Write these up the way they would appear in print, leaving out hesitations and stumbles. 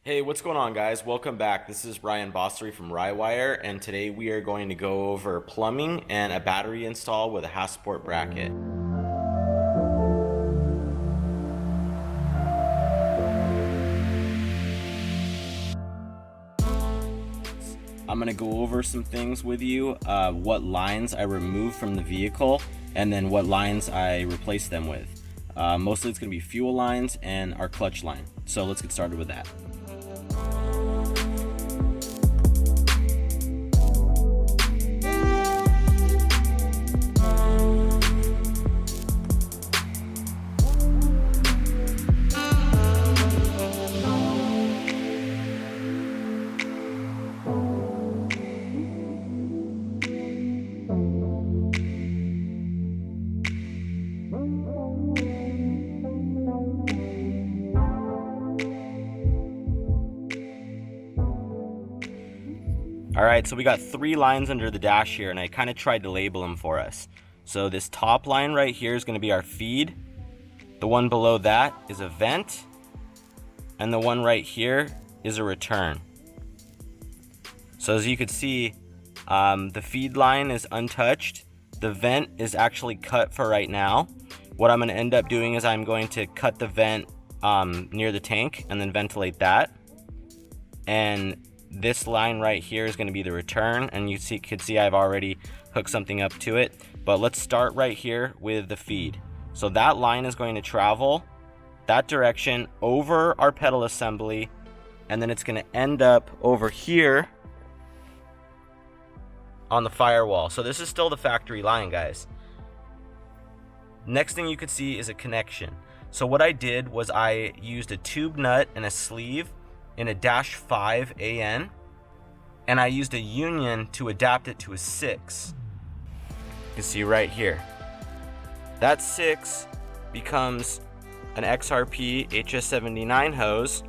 Hey, what's going on, guys? Welcome back. This is Ryan Bossery from Rywire, and today we are going to go over plumbing and a battery install with a Hasport bracket. I'm going to go over some things with you, what lines I removed from the vehicle, and then what lines I replaced them with. Mostly it's going to be fuel lines and our clutch line. So let's get started with that. Alright, so we got 3 lines under the dash here, and I kind of tried to label them for us. So this top line right here is going to be our feed. The one below that is a vent. And the one right here is a return. So as you can see, the feed line is untouched. The vent is actually cut for right now. What I'm going to end up doing is I'm going to cut the vent near the tank and then ventilate that. And this line right here is going to be the return, and you could see I've already hooked something up to it. But let's start right here with the feed. So that line is going to travel that direction over our pedal assembly, and then it's going to end up over here on the firewall. So this is still the factory line, guys. Next thing you could see is a connection. So what I did was I used a tube nut and a sleeve in a -5 AN, and I used a union to adapt it to a 6. You can see right here. That 6 becomes an XRP HS79 hose,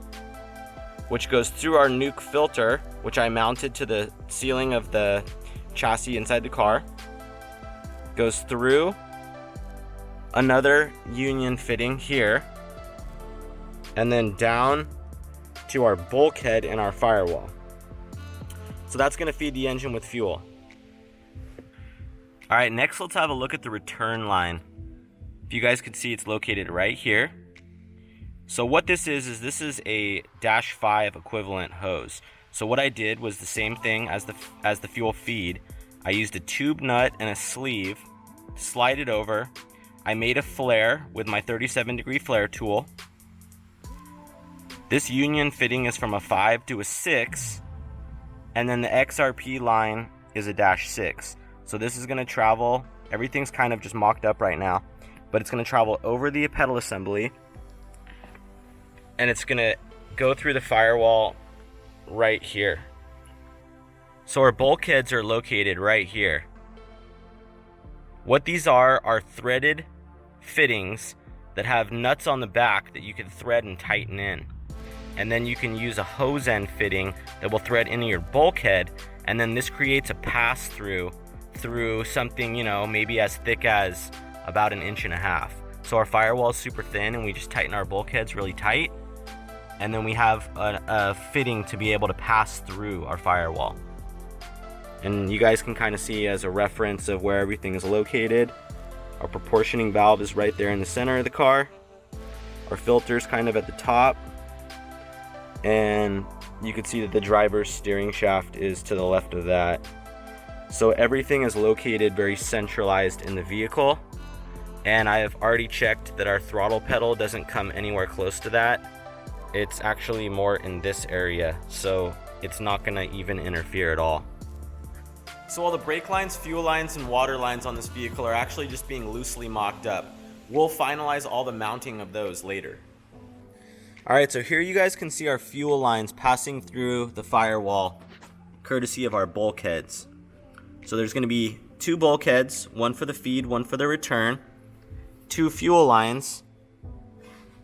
which goes through our nuke filter, which I mounted to the ceiling of the chassis inside the car. Goes through another union fitting here, and then down to our bulkhead in our firewall. So that's going to feed the engine with fuel. All right, next let's have a look at the return line. If you guys can see, it's located right here. So what this is this is a -5 equivalent hose. So what I did was the same thing as the fuel feed. I used a tube nut and a sleeve to slide it over. I made a flare with my 37-degree flare tool. This union fitting is from a 5 to a 6, and then the XRP line is a -6. So this is going to travel, everything's kind of just mocked up right now, but it's going to travel over the pedal assembly, and it's going to go through the firewall right here. So our bulkheads are located right here. What these are threaded fittings that have nuts on the back that you can thread and tighten in. And then you can use a hose end fitting that will thread into your bulkhead, and then this creates a pass through something, maybe as thick as about 1.5 inches. So our firewall is super thin, and we just tighten our bulkheads really tight, and then we have a fitting to be able to pass through our firewall. And you guys can kind of see as a reference of where everything is located. Our proportioning valve is right there in the center of the car. Our filter is kind of at the top. And you can see that the driver's steering shaft is to the left of that. So everything is located very centralized in the vehicle. And I have already checked that our throttle pedal doesn't come anywhere close to that. It's actually more in this area, so it's not going to even interfere at all. So all the brake lines, fuel lines, and water lines on this vehicle are actually just being loosely mocked up. We'll finalize all the mounting of those later. Alright, so here you guys can see our fuel lines passing through the firewall, courtesy of our bulkheads. So there's going to be 2 bulkheads, one for the feed, one for the return, 2 fuel lines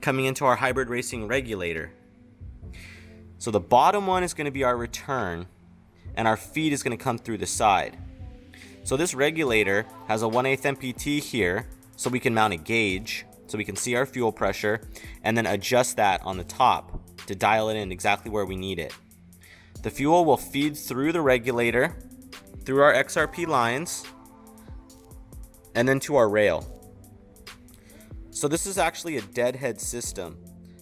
coming into our hybrid racing regulator. So the bottom one is going to be our return, and our feed is going to come through the side. So this regulator has a 1/8 MPT here, so we can mount a gauge, so we can see our fuel pressure, and then adjust that on the top. to dial it in exactly where we need it. The fuel will feed through the regulator, through our XRP lines, and then to our rail. So this is actually a deadhead system.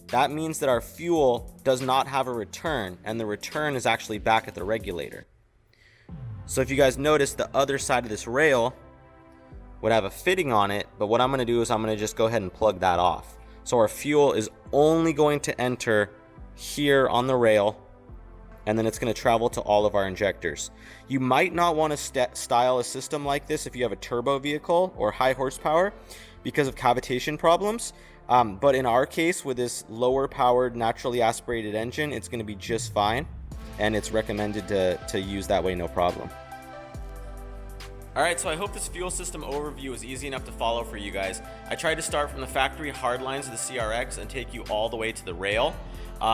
That means that our fuel does not have a return, and the return is actually back at the regulator. So if you guys notice, the other side of this rail would have a fitting on it, but what I'm going to do is I'm going to just go ahead and plug that off. So our fuel is only going to enter here on the rail, and then it's going to travel to all of our injectors. You might not want to style a system like this if you have a turbo vehicle or high horsepower because of cavitation problems. But in our case, with this lower powered naturally aspirated engine, it's going to be just fine, and it's recommended to use that way, no problem. Alright, so I hope this fuel system overview was easy enough to follow for you guys. I tried to start from the factory hard lines of the CRX and take you all the way to the rail.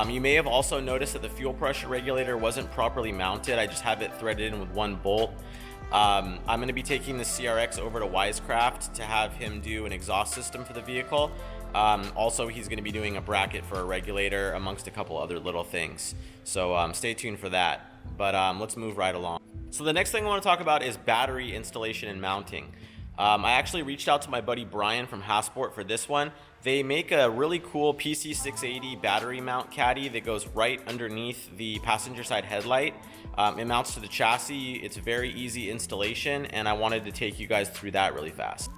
You may have also noticed that the fuel pressure regulator wasn't properly mounted. I just have it threaded in with one bolt. I'm going to be taking the CRX over to Wisecraft to have him do an exhaust system for the vehicle. Also, he's going to be doing a bracket for a regulator amongst a couple other little things. So stay tuned for that. But let's move right along. So the next thing I want to talk about is battery installation and mounting. I actually reached out to my buddy Brian from Hasport for this one. They make a really cool PC680 battery mount caddy that goes right underneath the passenger side headlight. It mounts to the chassis. It's a very easy installation, and I wanted to take you guys through that really fast.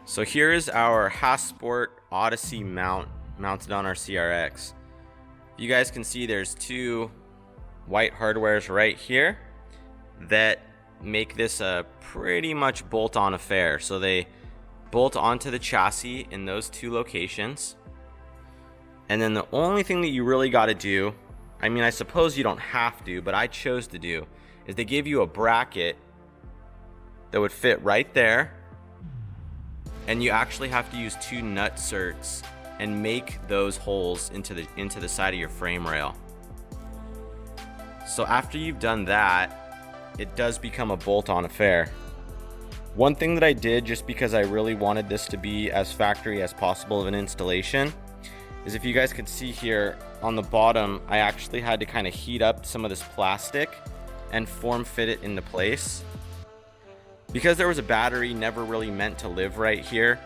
So here is our Hasport Odyssey mount mounted on our CRX. You guys can see there's two white hardwares right here that make this a pretty much bolt-on affair. So they bolt onto the chassis in those two locations, and then the only thing that you really got to do, I mean, I suppose you don't have to, but I chose to do, is they give you a bracket that would fit right there, and you actually have to use two nut certs and make those holes into the side of your frame rail. So after you've done that, it does become a bolt-on affair. One thing that I did, just because I really wanted this to be as factory as possible of an installation, is if you guys can see here on the bottom, I actually had to kind of heat up some of this plastic and form fit it into place. Because there was a battery never really meant to live right here,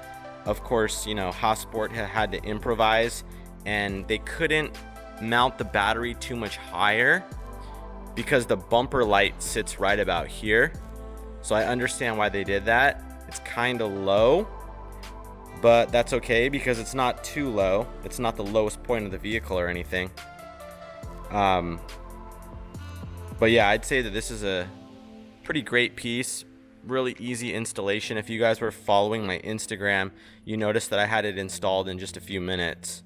of course, you know, Hasport had to improvise, and they couldn't mount the battery too much higher because the bumper light sits right about here. So I understand why they did that. It's kind of low, but that's okay because it's not too low. It's not the lowest point of the vehicle or anything. But yeah, I'd say that this is a pretty great piece. Really easy installation. If you guys were following my Instagram, you noticed that I had it installed in just a few minutes.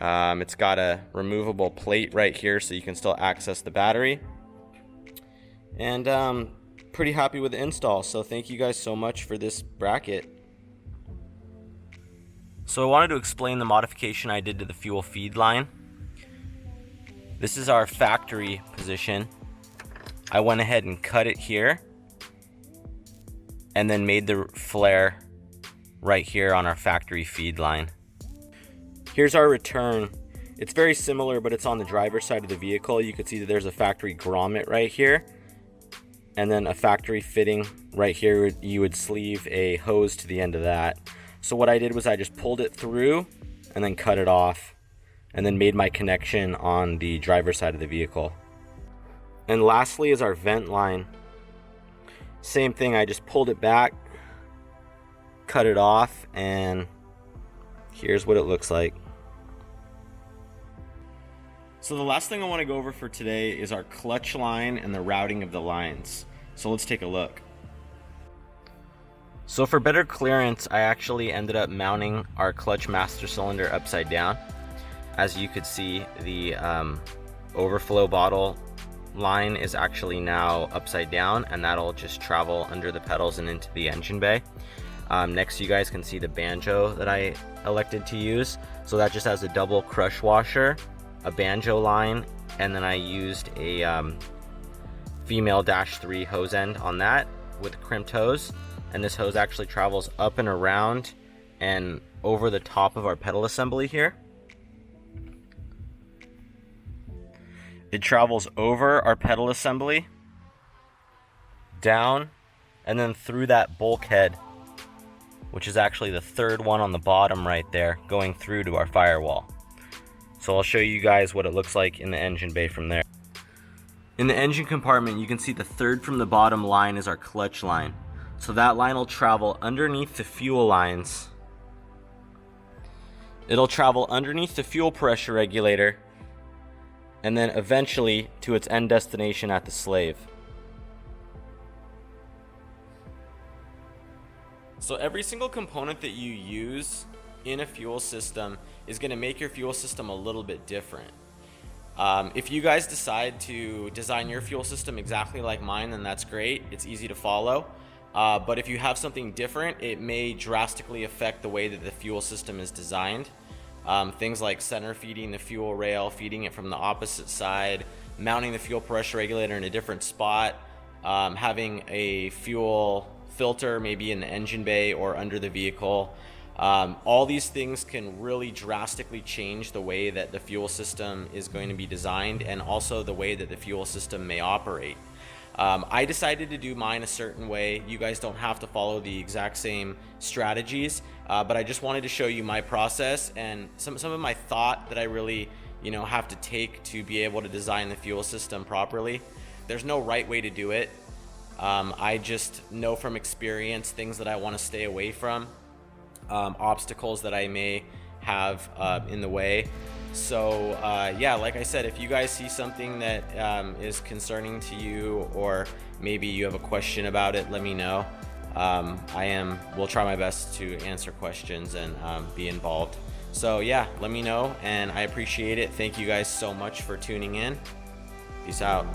It's got a removable plate right here so you can still access the battery. And pretty happy with the install, so thank you guys so much for this bracket. So I wanted to explain the modification I did to the fuel feed line. This is our factory position. I went ahead and cut it here and then made the flare right here on our factory feed line. Here's our return. It's very similar, but it's on the driver's side of the vehicle. You can see that there's a factory grommet right here, and then a factory fitting right here. You would sleeve a hose to the end of that. So what I did was I just pulled it through and then cut it off, and then made my connection on the driver's side of the vehicle. And lastly is our vent line. Same thing, I just pulled it back, cut it off, and here's what it looks like. So the last thing I want to go over for today is our clutch line and the routing of the lines. So let's take a look. So for better clearance, I actually ended up mounting our clutch master cylinder upside down. As you could see, the overflow bottle line is actually now upside down, and that'll just travel under the pedals and into the engine bay. Next, you guys can see the banjo that I elected to use. So that just has a double crush washer, a banjo line, and then I used a female -3 hose end on that with crimped hose. And this hose actually travels up and around and over the top of our pedal assembly here. It travels over our pedal assembly, down, and then through that bulkhead, which is actually the third one on the bottom right there, going through to our firewall. So I'll show you guys what it looks like in the engine bay from there. In the engine compartment, you can see the third from the bottom line is our clutch line. So that line will travel underneath the fuel lines. It'll travel underneath the fuel pressure regulator, and then eventually to its end destination at the slave. So every single component that you use in a fuel system is going to make your fuel system a little bit different. If you guys decide to design your fuel system exactly like mine, then that's great. It's easy to follow. But if you have something different, it may drastically affect the way that the fuel system is designed. Things like center feeding the fuel rail, feeding it from the opposite side, mounting the fuel pressure regulator in a different spot, having a fuel filter maybe in the engine bay or under the vehicle. All these things can really drastically change the way that the fuel system is going to be designed, and also the way that the fuel system may operate. I decided to do mine a certain way. You guys don't have to follow the exact same strategies, but I just wanted to show you my process and some of my thought that I really have to take to be able to design the fuel system properly. There's no right way to do it. I just know from experience things that I want to stay away from, obstacles that I may have in the way. So yeah, like I said, if you guys see something that is concerning to you, or maybe you have a question about it, let me know. Will try my best to answer questions and be involved. So yeah, let me know, and I appreciate it. Thank you guys so much for tuning in. Peace out.